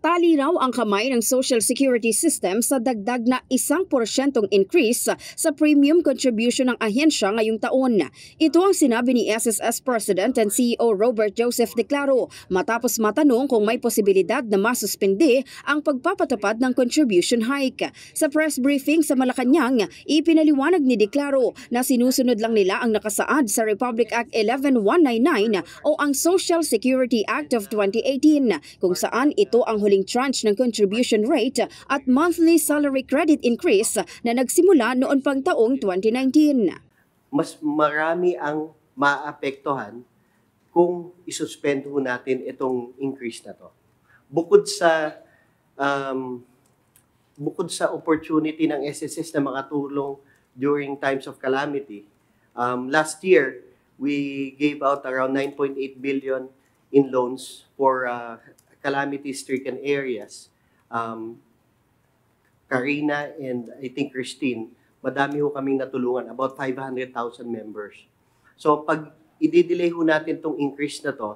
Tali raw ang kamay ng Social Security System sa dagdag na 1% increase sa premium contribution ng ahensya ngayong taon. Ito ang sinabi ni SSS President and CEO Robert Joseph Declaro matapos matanong kung may posibilidad na masuspindi ang pagpapatupad ng contribution hike. Sa press briefing sa Malacanang, ipinaliwanag ni Declaro na sinusunod lang nila ang nakasaad sa Republic Act 11199 o ang Social Security Act of 2018 kung saan ito ang huling tranche ng contribution rate at monthly salary credit increase na nagsimula noon pang taong 2019. Mas marami ang maapektuhan kung isuspend natin itong increase na to. Bukod sa opportunity ng SSS na makatulong during times of calamity, last year we gave out around 9.8 billion in loans for calamity-stricken areas. Karina and I think Christine, madami ho kaming natulungan, about 500,000 members. So pag i-delay ho natin itong increase na to,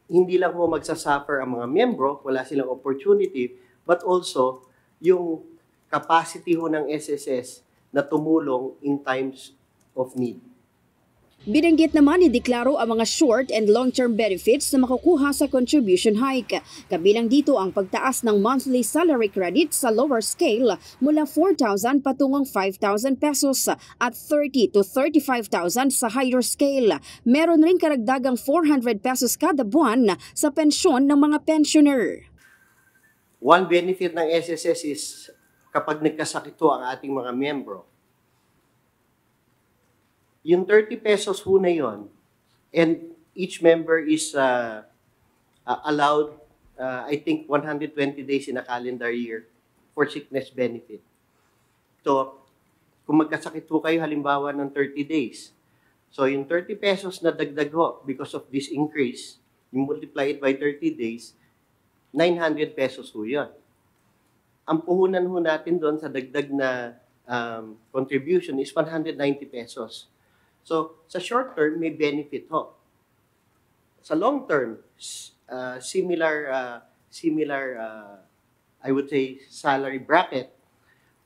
hindi lang ho magsasuffer ang mga membro, wala silang opportunity, but also yung capacity ho ng SSS na tumulong in times of need. Binanggit naman ni Declaro ang mga short and long-term benefits na makukuha sa contribution hike. Kabilang dito ang pagtaas ng monthly salary credit sa lower scale mula 4,000 patungong 5,000 pesos at 30 to 35,000 sa higher scale. Meron rin karagdagang 400 pesos kada buwan sa pensyon ng mga pensioner. One benefit ng SSS is kapag nagkasakit ho ang ating mga membro, yung 30 pesos ho na yun, and each member is allowed, I think, 120 days in a calendar year for sickness benefit. So, kung magkasakit ho kayo, halimbawa ng 30 days, so yung 30 pesos na dagdag ho because of this increase, you multiply it by 30 days, 900 pesos ho yun. Ang puhunan ho natin doon sa dagdag na contribution is 190 pesos. So, sa short term, may benefit ho. Sa long term, similar, I would say, salary bracket,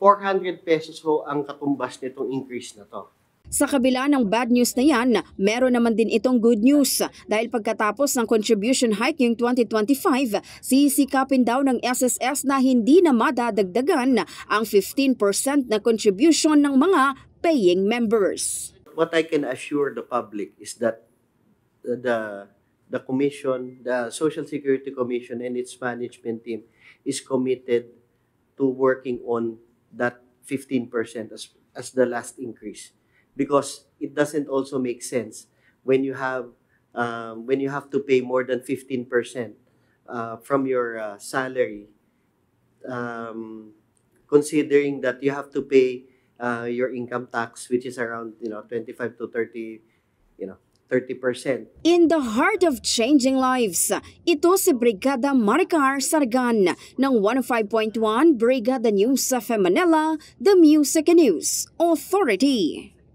400 pesos ho ang katumbas nitong increase na to. Sa kabila ng bad news na yan, meron naman din itong good news. Dahil pagkatapos ng contribution hike yung 2025, sisikapin daw ng SSS na hindi na madadagdagan ang 15% na contribution ng mga paying members. What I can assure the public is that the Commission, the Social Security Commission and its management team is committed to working on that 15% as the last increase, because it doesn't also make sense when you have to pay more than 15% from your salary, considering that you have to pay your income tax, which is around 25 to 30, 30%. In the heart of changing lives, ito si Brigada Maricar Sargan ng 105.1 Brigada News sa Manila, the Music News Authority.